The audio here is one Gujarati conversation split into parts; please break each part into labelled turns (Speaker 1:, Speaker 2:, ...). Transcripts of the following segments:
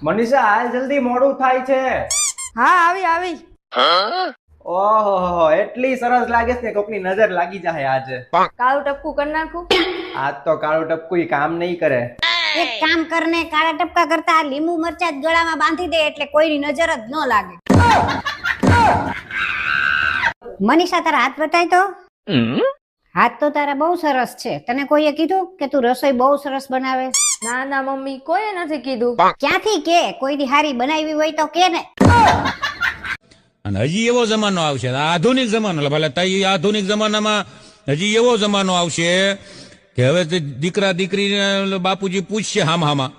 Speaker 1: મનીષા હાલ જલ્દી મોડું થાય છે.
Speaker 2: હા આવી.
Speaker 1: ઓહો એટલી સરસ લાગે છે કોકની નજર લાગી જાય આજે.
Speaker 2: કાળું ટપકું કરી નાખું.
Speaker 1: આજ તો કાળું ટપકું કામ નહીં કરે.
Speaker 3: એક કામ કરને, કાળા ટપકા કરતા લીંબુ મરચા જ ગળામાં બાંધી દે એટલે કોઈની નજર જ ન લાગે. મનીષા તારા હાથ બતાય તો. હાથ તો તારા બહુ સરસ છે. તને કોઈએ કીધું કે તું રસોઈ બહુ સરસ બનાવે?
Speaker 2: ના મમ્મી કોઈએ નથી કીધું.
Speaker 3: ક્યાંથી કે? કોઈની હારી બનાવી હોય તો કે ને.
Speaker 4: અને હજી એવો જમાનો આવશે, આધુનિક જમાનો, ભલે તઈ આધુનિક જમાનામાં હજી એવો જમાનો આવશે કે હવે દીકરા દીકરીને બાપુજી પૂછશે હામાં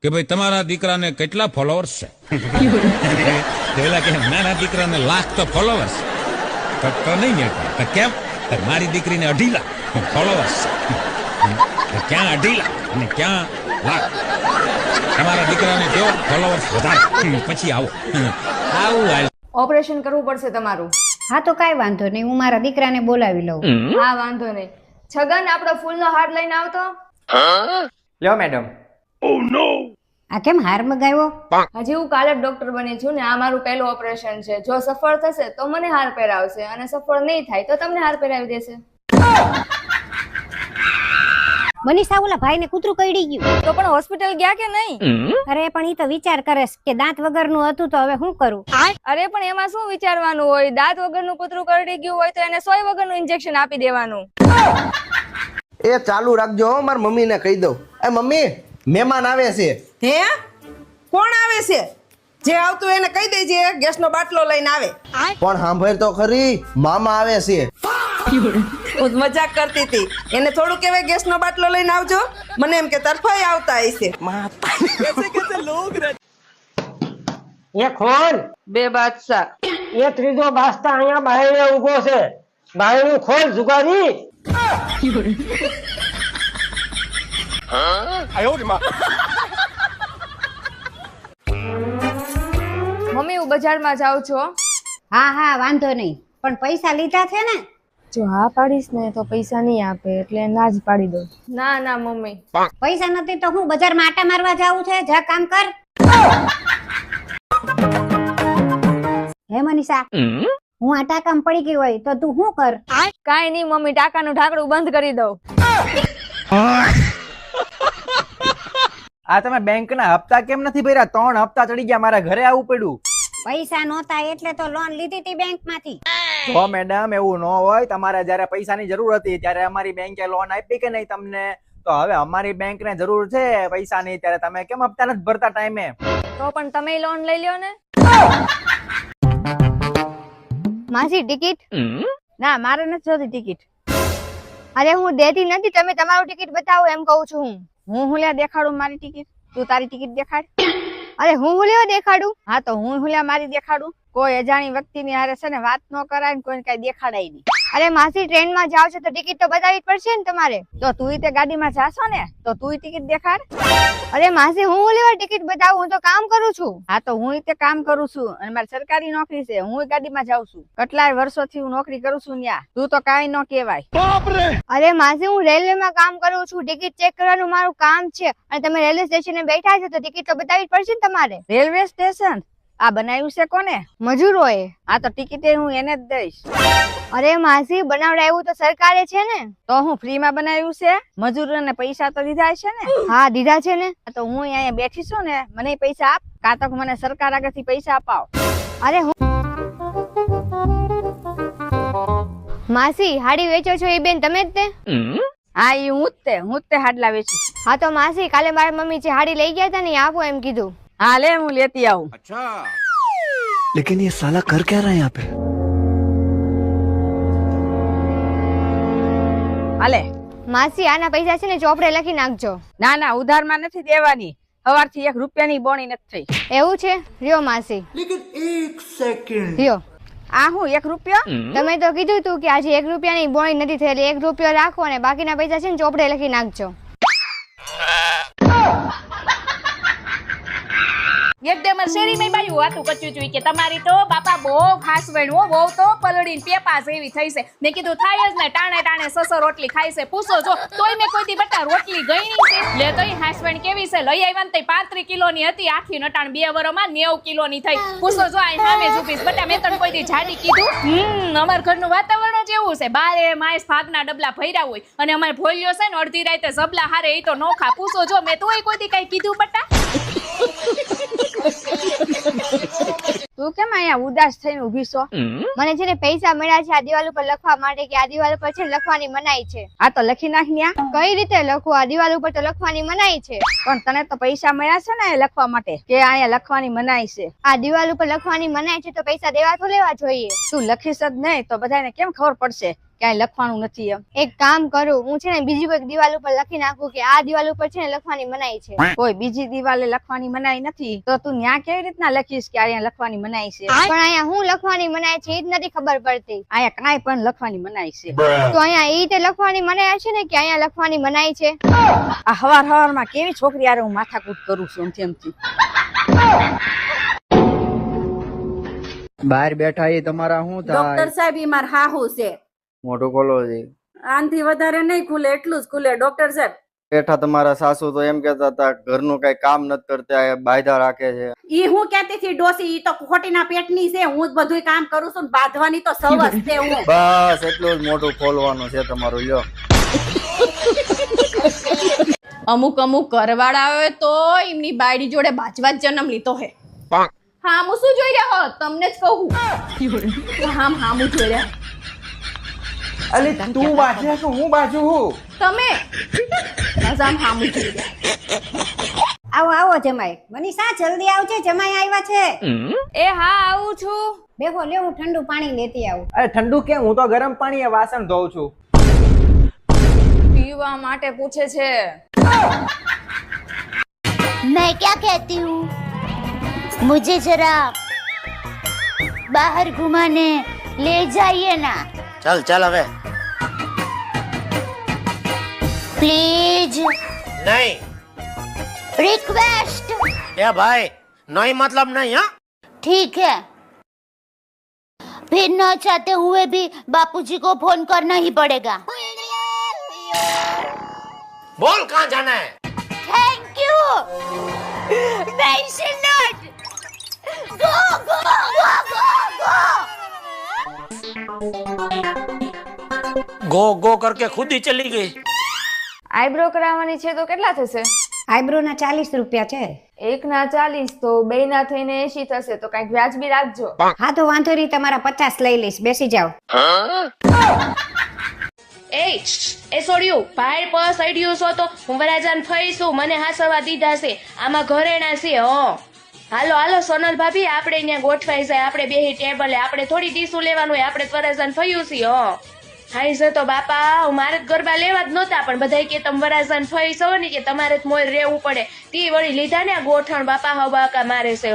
Speaker 4: કે ભાઈ તમારા દીકરાને કેટલા ફોલોવર્સ છે. પેલા કે નાના દીકરાને લાખ તો ફોલોવર્સ તો નહીં મળતા. કેમ? મારી દીકરીને 2.5 લાખ ફોલોવર્સ છે. ક્યાં 2.5 લાખ અને ક્યાં લાખ? તમારા દીકરાને જો ફોલોવર્સ વધારે પછી આવો આવું હાલ.
Speaker 2: ઓપરેશન કરવું પડશે તમારું.
Speaker 3: હા તો કાઈ વાંધો નહીં, હું મારા દીકરાને બોલાવી લઉં.
Speaker 2: હા વાંધો નહીં. છગન આપણો ફૂલનો હાર લઈને આવતો.
Speaker 1: લ્યો મેડમ.
Speaker 3: આ કેમ હાર મગાવ્યો?
Speaker 2: હજી હું કાલે જ ડોક્ટર બની છું ને આ મારું પહેલું ઓપરેશન છે. જો સફળ થશે તો મને હાર પહેરાવશે અને સફળ નહીં થાય તો તમને હાર પહેરાવી દેશે.
Speaker 3: મનીષા ઓલા ભાઈને કૂતરું કરડી ગયું.
Speaker 2: તો પણ હોસ્પિટલ ગયા કે નહીં?
Speaker 3: અરે પણ ઈ તો વિચાર કરે છે કે દાંત વગરનું હતું તો હવે શું કરું.
Speaker 2: અરે પણ એમાં શું વિચારવાનું હોય? દાંત વગરનું કૂતરું કરડી ગયું હોય તો એને સોય વગરનું ઇન્જેક્શન આપી દેવાનું.
Speaker 5: એ ચાલુ રાખજો હો, માર મમ્મીને કહી દઉં. એ મમ્મી, મહેમાન આવે છે.
Speaker 6: હે? કોણ આવે છે? જે આવતું એને કહી દેજે ગેસનો બાટલો લઈને આવે.
Speaker 5: પણ સાંભળ તો ખરી, મામા આવે છે.
Speaker 6: હું મજાક કરતી હતી. એને થોડું કહેવાય ગેસનો બાટલો લઈને આવજો. મને એમ કે તરફાઈ આવતા હશે.
Speaker 7: એ ખોલ.
Speaker 6: 2 બાદશાહ.
Speaker 7: એ ત્રીજો બાસ્તા અહીંયા બાયણે ઊભો છે. બાયણું ખોલ જુગારી.
Speaker 2: મમ્મી હું બજારમાં જાઉં છું.
Speaker 3: હા વાંધો નહીં, પણ પૈસા લીધા છે ને?
Speaker 2: જો હા પાડીશ ને તો પૈસા નહીં આપે એટલે ના જ પાડી દઉં. ના મમ્મી.
Speaker 3: પૈસા નથી તો હું બજારમાં આટા મારવા જાવું છે? જા કામ કર. હે મનીષા, હું આટા કામ પડી ગઈ હોય તો તું શું કર?
Speaker 2: કાઈ નહીં મમ્મી, ટાકાનું ઢાંકણું બંધ કરી દઉં.
Speaker 1: આ તમે બેંકના હપ્તા કેમ નથી ભર્યા? 3 હપ્તા ચડી ગયા, મારા ઘરે આવવું પડ્યું.
Speaker 3: પૈસા નહોતા એટલે તો લોન લીધી હતી બેંક માંથી.
Speaker 1: તો મેડમ એવું ન હોય. તમારે જયારે પૈસાની જરૂર હતી ત્યારે અમારી બેંકે લોન આપી કે નહીં તમને? તો હવે અમારી બેંકને જરૂર છે પૈસાની, ત્યારે તમે કેમ હપ્તા નથી ભરતા ટાઈમે?
Speaker 2: તો પણ તમે લોન લઈ લ્યો ને. માસી ટિકિટ? ના મારે નથી જોતી ટિકિટ. અરે હું દેતી નથી, તમે તમારું ટિકિટ બતાવો એમ કહું છું. હું લ્યા દેખાડું મારી ટિકિટ? તું તારી ટિકિટ દેખાડ. અરે હું લ્યા દેખાડું? હા તો હું લ્યા મારી દેખાડું. કોઈ અજાણી વ્યક્તિની હારે છે ને વાત ન કરાય ને કોઈને કઈ દેખાડાય નહીં. અરે માસી ટ્રેનમાં જાવ છો તો ટિકિટ તો બતાવવી જ પડશે ને તમારે. તો તું તે ગાડીમાં જાશો ને તો તું ટિકિટ દેખાડ. અરે માસી હું લેવા ટિકિટ બતાવું? હું તો કામ કરું છું. હા તો હું તે કામ કરું છું અને મારી સરકારી નોકરી છે. હું ગાડીમાં જાઉં છું. કેટલાય વર્ષોથી હું નોકરી કરું છું ત્યાં. તું તો કાઈ ન કહેવાય. અરે માસી હું રેલવેમાં કામ કરું છું. ટિકિટ ચેક કરવાનું મારું કામ છે અને તમે રેલવે સ્ટેશને બેઠા છો તો ટિકિટ તો બતાવવી જ પડશે ને તમારે. રેલવે સ્ટેશન આ બનાવ્યું છે કોને? મજૂરોએ. આ તો ટિકિટ હું એને જ દઈશ. અરે માસી બનાવડાવ્યું તો સરકારે છે ને. તો હું ફ્રી માં બનાવ્યું છે? મજૂરોને પૈસા તો દીધા છે ને? હા દીધા છે ને. તો હું અહીંયા બેઠી છું ને, મને પૈસા આપ, કાં તો મને સરકાર આગળથી પૈસા અપાવ. અરે હું માસી હાડી વેચો છો એ બેન તમે જ તે? હા એ હું જ તે હાડલા વેચું. હા તો માસી કાલે મારા મમ્મી જે હાડી લઈ ગયા હતા ને આપો એમ કીધું. હા લે હું લેતી આવું.
Speaker 5: લેકિન ये साला कर क्या रहा है यहाँ पे?
Speaker 2: હાલે માસી આના પૈસા છે ને ચોપડે લખી નાખજો. ના ઉધારમાં નથી દેવાની. સવારથી 1 રૂપિયાની બોણી નથી થઈ. એવું છે? રિયો માસી. લેકિન 1 સેકન્ડ રિયો. આ હું 1 રૂપિયો? તમે તો કીધું તું કે આજે 1 રૂપિયાની બોણી નથી થઈ એટલે 1 રૂપિયો રાખો અને બાકીના પૈસા છે ને ચોપડે લખી નાખજો.
Speaker 8: એક દે માર શેરીમાં બાયું વાતું કચ્યું છું કે તમારી તો બાપા બહુ ખાસ વણવો બહુ તો પલળીને પેપાસ એવી થઈ છે. મેં કીધું થાય જ ને ટાણે ટાણે સસો રોટલી ખાય છે પૂછો જો તોય મેં કોઈ દી બટા રોટલી ગઈ છે લે તોય હાસવણ કેવી છે લઈ આવ્યા ને 35 કિલોની હતી આખી નટાણ 2 વરોમાં 90 કિલોની થઈ પૂછો જો આ સામે ઊભીસ બટા મેં તને કોઈ દી જાડી કીધું અમાર ઘરનું વાતાવરણ જ એવું છે બારે માઈસ ભાગના ડબલા ભર્યા હોય અને અમાર ભોલિયો છે ને અડધી રાતે જબલા હારે એ તો નોખા પૂછો જો મેં તોય કોઈ દી કઈ કીધું બટા
Speaker 2: તું કેમ અહીંયા ઉદાસ થઈને ઊભી છો? મને છે ને પૈસા મળ્યા છે આ દિવાલ ઉપર લખવા માટે કે આ દિવાલ ઉપર છે ને લખવાની મનાઈ છે.
Speaker 8: આ તો લખી નાખ ન્યા.
Speaker 2: કઈ રીતે લખવું? આ દિવાલ ઉપર તો લખવાની મનાઈ છે.
Speaker 8: પણ તને તો પૈસા મળ્યા છે ને લખવા માટે કે અહીંયા લખવાની મનાઈ છે?
Speaker 2: આ દિવાલ ઉપર લખવાની મનાઈ છે તો પૈસા દેવા તો લેવા જોઈએ.
Speaker 8: તું લખીશ જ નહીં તો બધાને કેમ ખબર પડશે ક્યાંય લખવાનું નથી એમ?
Speaker 2: એક કામ કરું હું છે ને બીજી કોઈ દિવાલ ઉપર લખી નાખું કે આ દિવાલ ઉપર છે ને લખવાની મનાઈ છે.
Speaker 8: કોઈ બીજી દિવાલે લખવાની મનાઈ નથી તો તું ન્યા કેવી રીતના લખીશ કે અહીંયા લખવાની મનાઈ છે?
Speaker 2: પણ અહીંયા હું લખવાની મનાઈ છે એ જ નથી ખબર પડતી.
Speaker 8: અહીંયા કાંઈ પણ લખવાની મનાઈ છે.
Speaker 2: તો અહીંયા એ રીતે લખવાની મનાઈ હશે ને કે અહીંયા લખવાની મનાઈ છે?
Speaker 8: આ હવારમાં કેવી છોકરી યાર હું માથાકૂટ કરું છું એમથી.
Speaker 1: બહાર બેઠા એ તમારા શું થાય?
Speaker 6: ડોક્ટર સાહેબ ઈ માર હાહુ છે.
Speaker 1: મોટું ખોલો છે.
Speaker 6: આનથી વધારે નહીં ખુલે એટલું જ ખુલે ડોક્ટર સાહેબ.
Speaker 1: બેઠા તમારા સાસુ તો એમ કેતા હતા ઘરનું કઈ કામ નથી કરતા બાયધા રાખે છે.
Speaker 6: ઈ હું કહેતી હતી ડોસી ઈ તો ખોટીના પેટની છે હું જ બધુંય કામ કરું છું ને બાંધવાની તો સવસ છે હું.
Speaker 1: બસ એટલું જ મોટું ખોલવાનું છે તમારું. લ્યો
Speaker 8: અમુક ઘરવાળા આવે તો એમની બાયડી જોડે બાજવા જ જન્મ લીધો હે. હા હું શું જોઈ રહ્યા તમને જ કહું. હામું જોઈ રહ્યા
Speaker 1: અલે તું બાજે કે હું બાજુ હું?
Speaker 8: તમે મજામ હામું જોઈ રહ્યા.
Speaker 3: આવો આવો જમાઈ. મનીષા જલ્દી આવજે જમાઈ આવ્યા છે.
Speaker 8: એ હા આવું છું.
Speaker 3: બેહો લે હું ઠંડુ પાણી લેતી આવું.
Speaker 1: અરે ઠંડુ કેમ? હું તો ગરમ પાણીએ વાસણ ધોઉં છું.
Speaker 8: પીવા માટે પૂછે છે.
Speaker 9: मैं क्या कहती हूँ मुझे जरा बाहर घुमाने ले जाइए ना.
Speaker 5: ચાલ ચાલ હવે.
Speaker 9: प्लीज
Speaker 5: નહીં
Speaker 9: रिक्वेस्ट.
Speaker 5: એ ભાઈ નહીં મતલબ નહીં. હા
Speaker 9: ठीक है फिर न चाहते हुए भी बापूजी को फोन करना ही पड़ेगा.
Speaker 5: બોલ કહાં જાના હે?
Speaker 9: Thank you. Mention not. Go go go go go.
Speaker 5: Go go કરકે ખુદ ही ચલી ગઈ.
Speaker 2: આઈબ્રો કરાવવાની છે તો કેટલા થશે?
Speaker 3: આઈબ્રો ના 40 રૂપિયા છે.
Speaker 2: એક ના 40 તો બે ના થઈને 80 થશે તો કઈક વ્યાજબી રાખજો.
Speaker 3: હા તો વાંધો નહીં તમારા 50 લઈ લઈશ. બેસી જાઓ.
Speaker 8: એ છોડ્યું ભાઈ પસ અડ્યું છો તો હું વરાજાન ફઈશું મને હાસવા દીધા છે આમાં ઘરેણા છે. હાલો હાલો સોનલ ભાભી આપણે ત્યાં ગોઠવાઈ જાય આપણે બેહી ટેબલે આપણે થોડી ડીશું લેવાનું હોય આપણે વરાજાન ફયું છે. હાઈ છે તો બાપા મારે જ ગરબા લેવા જ નહોતા પણ બધાય કે તમે વરાજાન ફઈ છો ને કે તમારે જ મોર રહેવું પડે તી વળી લીધા ને ગોઠણ બાપા હવાકા મારે છે.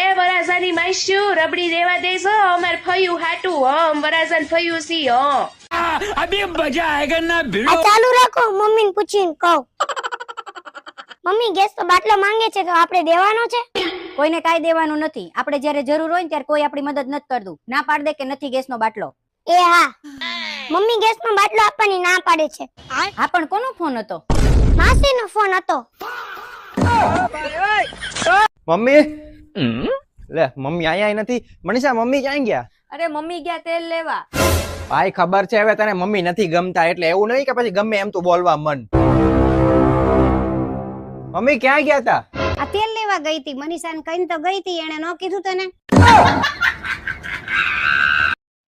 Speaker 8: એ વરાજાની માઈશ્યું રબડી દેવા દેશો અમાર ફયું હાટું વરાજાન ફયું સી.
Speaker 4: અભી મજા આયેગા ના ભીડો.
Speaker 9: ચાલુ રાખો મમ્મીને પૂછીને કહું. મમ્મી ગેસ તો બાટલો માંગે છે તો આપણે દેવાનો છે?
Speaker 3: કોઈને કાંઈ દેવાનું નથી. આપણે જ્યારે જરૂર હોય ને ત્યારે કોઈ આપણી મદદ નથી કરતું. ના પાડ દે કે નથી ગેસનો બાટલો.
Speaker 9: એ હા મમ્મી ગેસનો બાટલો આપવાની ના પાડે છે.
Speaker 3: હા પણ કોનો ફોન હતો?
Speaker 9: માસીનો ફોન હતો.
Speaker 1: મમ્મી લે મમ્મી આયા નથી. મનીષા મમ્મી ક્યાં ગયા?
Speaker 2: અરે મમ્મી ગયા તેલ લેવા.
Speaker 1: ભાઈ ખબર છે હવે તને મમ્મી નથી ગમતા એટલે એવું નહીં કે પછી ગમે એમ તું બોલવા મન. મમ્મી ક્યાં ગયા તા?
Speaker 3: આ તેલ લેવા ગઈ હતી. મનીષાને કહીને તો ગઈ હતી. એણે ન કીધું તને?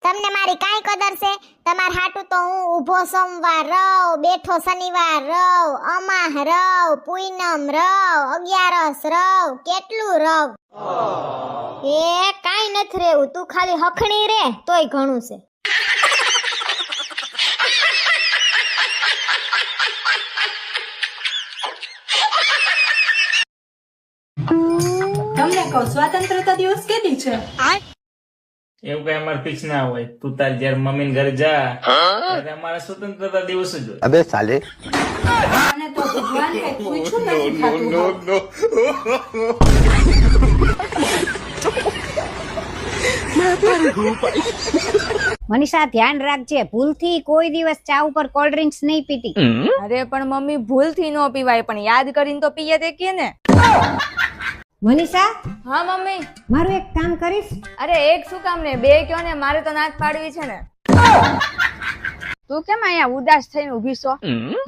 Speaker 9: તમને મારી કાઈ કદર છે? તમાર હાટું તો હું ઊભો સોમવાર રવ, બેઠો શનિવાર રવ, અમાહ રવ, પૂનમ રવ, 11 રવ, કેટલું રવ. એ કાઈ નથી રેવું તું ખાલી હખણી રે તોય ઘણું છે.
Speaker 6: તમને કહું સ્વતંત્રતા દિવસ કેદી છે?
Speaker 10: એવું કઈ અમારે ફિક્સ ના હોય. તું તાર જયારે મમ્મી ઘરે જા ત્યારે અમારા સ્વતંત્રતા દિવસ જ હોય.
Speaker 5: અબે સાલે
Speaker 3: મને તો ભગવાન કઈ પૂછ્યું નથી થાતું. મનીષા ધ્યાન રાખજે, ભૂલથી કોઈ દિવસ ચા ઉપર કોલ્ડ ડ્રિંક્સ નહીં પીતી.
Speaker 2: અરે પણ મમ્મી ભૂલથી ન પીવાય, પણ યાદ કરીને તો પીએ તે કે ને.
Speaker 3: મનીષા,
Speaker 2: હા મમ્મી.
Speaker 3: મારું એક કામ કરીશ?
Speaker 2: અરે એક શું કામ ને, બે કયો ને, મારે તો ના જ પાડવી છે ને. તું કેમ અહીંયા ઉદાસ થઈને ઊભી છો?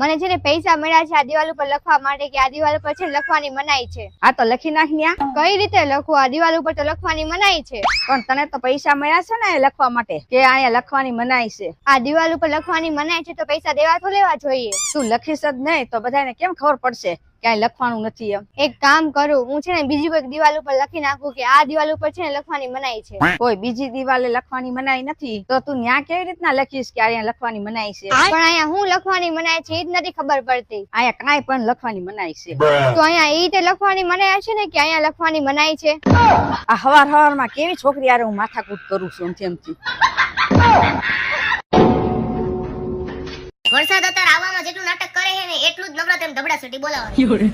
Speaker 2: મને છે ને પૈસા મળ્યા છે આ દિવાલ ઉપર લખવા માટે કે આ દિવાલ ઉપર છે લખવાની મનાઈ છે. આ તો લખી નાખ ને. કઈ રીતે લખવું? આ દિવાલ ઉપર તો લખવાની મનાઈ છે. પણ તને તો પૈસા મળ્યા છે ને લખવા માટે કે અહીંયા લખવાની મનાઈ છે? આ દિવાલ ઉપર લખવાની મનાઈ છે તો પૈસા દેવા તો લેવા જોઈએ. તું લખીશ જ નહીં તો બધાને કેમ ખબર પડશે ક્યાંય લખવાનું નથી એમ? એક કામ કરું, હું છે ને બીજી કોઈ દિવાલ ઉપર લખી નાખું કે આ દિવાલ ઉપર છે ને લખવાની મનાઈ છે. કોઈ બીજી દિવાલે લખવાની મનાઈ નથી તો તું ન્યા કેવી રીતના લખીશ કે અહીંયા લખવાની મનાઈ છે? પણ અહીંયા હું લખવાની મનાઈ છે એ જ નથી ખબર પડતી. અહીંયા કાંઈ પણ લખવાની મનાઈ છે તો અહીંયા એ રીતે લખવાની મનાઈ હશે ને કે અહીંયા લખવાની મનાઈ છે? આ હવાર હવારમાં કેવી છોકરી યાર હું માથાકૂટ કરું છું એમથી.
Speaker 9: વરસાદ અત્યારે આવવામાં જેટલું નાટક કરે છે ને એટલું જ નવરાત્રી ધબડા સટી બોલાવવાનું.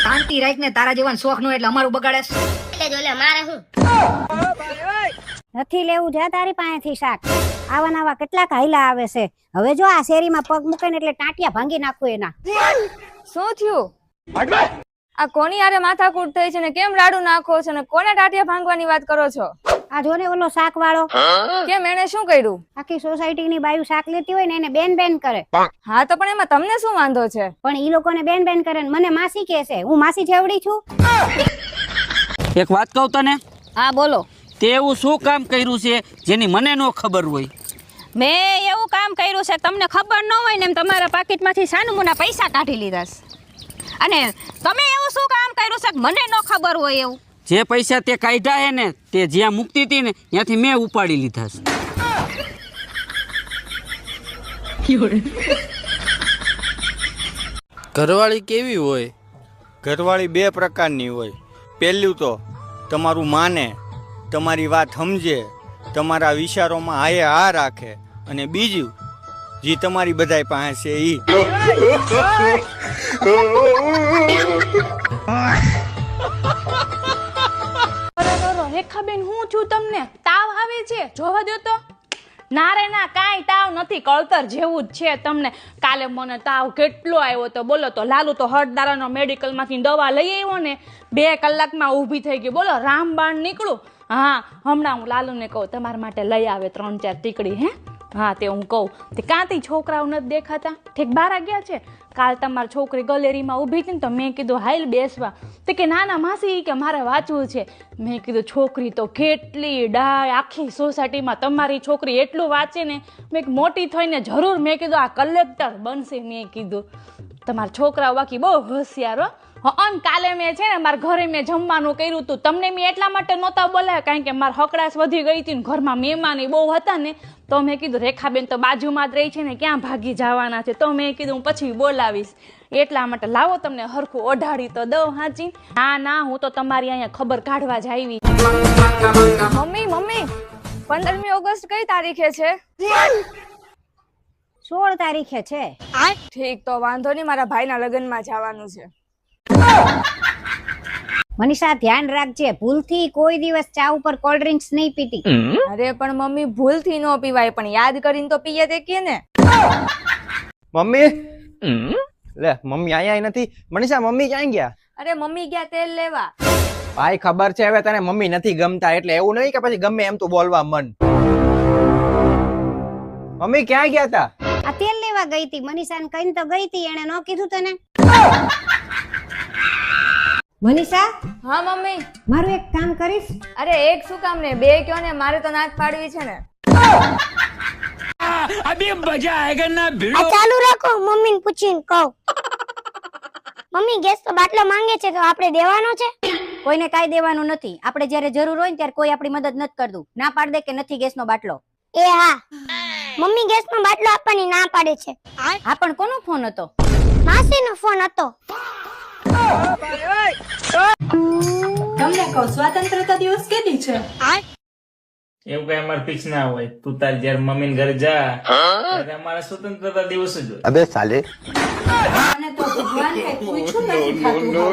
Speaker 3: શાંતિ રાખ ને, તારા જેવાનું શોખ નો એટલે અમારું બગાડે છે.
Speaker 9: એટલે જો લે મારે હું
Speaker 3: નથી લેવું છે તારી પાસેથી શાક. આવા નવા કેટલાક હાઈલા આવે છે. હવે જો આ શેરીમાં પગ મૂકે ને એટલે ટાંટિયા ભાંગી નાખું એના.
Speaker 2: શું થયું? આ કોની યારે માથાકૂટ થઈ છે ને કેમ રાડુ નાખો છો ને કોને ટાટિયા ભાંગવાની વાત કરો છો?
Speaker 3: આ જો ને ઓલો શાક વાળો.
Speaker 2: કેમ એને શું કર્યું?
Speaker 3: આખી સોસાયટી ની બાયું શાક લેતી હોય ને એને બેન બેન કરે.
Speaker 2: હા તો પણ એમાં તમને શું વાંધો છે?
Speaker 3: પણ ઈ લોકોને બેન બેન કરે ને મને માસી કહે છે. હું માસી જેવડી છું?
Speaker 11: એક વાત કહું તને?
Speaker 2: હા બોલો.
Speaker 11: તે એવું શું કામ કર્યું છે જેની મને ન ખબર હોય?
Speaker 3: મેં એવું કામ કર્યું છે તમને ખબર ન હોય ને એમ તમારા પાકીટમાંથી સાનુમુના પૈસા કાઢી લીધા છે. અને તમે એવું શું કામ કર્યું છે મને ન ખબર હોય એવું?
Speaker 11: જે પૈસા તે કાઢ્યા હે ને તે જ્યાં મૂકતી હતી ને ત્યાંથી મેં ઉપાડી લીધા છે.
Speaker 12: ઘરવાળી કેવી હોય? ઘરવાળી બે પ્રકારની હોય. પહેલું તો તમારું માને, તમારી વાત સમજે, તમારા વિચારોમાં હાએ હા રાખે. અને બીજું જે તમારી બધાય પાસે છે ઈ.
Speaker 8: રેખાબેન હું છું, તમને તાવ આવે છે? જોવા દો તો. ના રે ના, કાંઈ તાવ નથી, કળતર જેવું જ છે તમને. કાલે મને તાવ કેટલો આવ્યો તો બોલો તો. લાલુ તો હળદારાનો મેડિકલમાંથી દવા લઈ આવ્યો ને 2 કલાકમાં ઊભી થઈ ગઈ. બોલો રામબાણ નીકળું. હા હમણાં હું લાલુને કહું તમારા માટે લઈ આવે 3-4 ટીકડી. હે હા તે હું કહું તે કાંતી છોકરાઓ નથી દેખાતા, ઠીક બહાર ગયા છે. કાલ તમારી છોકરી ગેલેરીમાં ઊભી હતી ને તો મેં કીધું હાલ બેસવા. તે કે ના ના માસી કે મારે વાંચવું છે. મેં કીધું છોકરી તો કેટલી ડાય, આખી સોસાયટીમાં તમારી છોકરી એટલું વાંચે ને. મેં મોટી થઈને જરૂર મેં કીધું આ કલેક્ટર બનશે. મેં કીધું તમારા છોકરાઓ બાકી બહુ હોશિયાર હો. અને કાલે મેં છે ને મારા ઘરે મેં જમવાનું કર્યું હતું. તમને મેં એટલા માટે નહોતા બોલાવ્યા કારણ કે મારી હકડાશ વધી ગઈ હતી ને ઘરમાં મહેમાન બહુ હતા ને તો મેં કીધું રેખાબેન તો બાજુમાં જ રહી છે ને ક્યાં ભાગી જવાના છે તો મેં કીધું હું પછી બોલાવીશ એટલા માટે લાવો તમને હરખું ઓઢાડી તો દઉં. હાચી? ના ના હું તો તમારી અહીંયા ખબર કાઢવા જ આવી.
Speaker 2: મમ્મી 15મી ઓગસ્ટ કઈ તારીખે છે?
Speaker 3: 16 તારીખે છે.
Speaker 2: ઠીક તો વાંધો નહીં, મારા ભાઈના લગ્નમાં જવાનું છે.
Speaker 3: મનીષા ધ્યાન રાખજે, ભૂલથી કોઈ દિવસ ચા ઉપર કોલ્ડ ડ્રિંક્સ નહીં પીતી.
Speaker 2: અરે પણ મમ્મી ભૂલથી ન પીવાય, પણ યાદ કરીને તો પીએ તે કે ને.
Speaker 1: મમ્મી લે, મમ્મી અહીંયા નથી. મનીષા મમ્મી ક્યાં ગયા?
Speaker 2: અરે મમ્મી ગયા તેલ લેવા.
Speaker 1: ભાઈ ખબર છે હવે તને મમ્મી નથી ગમતા એટલે એવું નહીં કે પછી ગમે એમ તું બોલવા મન. મમ્મી ક્યાં ગયા તા?
Speaker 3: આ તેલ લેવા ગઈ હતી. મનીષાને કહીને તો ગઈ હતી, એને ન કીધું તને? મનીષા,
Speaker 2: હા મમ્મી.
Speaker 3: મારું એક કામ કરીશ?
Speaker 2: અરે એક શું કામ ને, બે કયો ને, મારે તો નાક પાડવી છે ને.
Speaker 4: અભી મજા આયેગા ના ભીડો.
Speaker 9: ચાલુ રાખો, મમ્મીને પૂછીને કહું. મમ્મી ગેસ તો બાટલો માંગે છે તો આપણે દેવાનો છે?
Speaker 3: કોઈને કાઈ દેવાનું નથી. આપણે જ્યારે જરૂર હોય ને ત્યારે કોઈ આપણી મદદ નથી કરતું. ના પાડ દે કે નથી ગેસનો બાટલો.
Speaker 9: એ હા, મમ્મી ગેસનો બાટલો આપવાની ના પાડે છે.
Speaker 3: હા પણ કોનો ફોન હતો?
Speaker 9: માસીનો ફોન હતો.
Speaker 13: તમને કહું સ્વતંત્રતા દિવસ કેદી છે?
Speaker 10: એવું કઈ અમારે ફિક્સ ના હોય. તું તારી જયારે મમ્મી ઘરે જા ત્યારે અમારા સ્વતંત્રતા દિવસ જ હોય.
Speaker 5: અબે સાલે
Speaker 6: મને તો ભગવાને પૂછ્યું નથી થતું.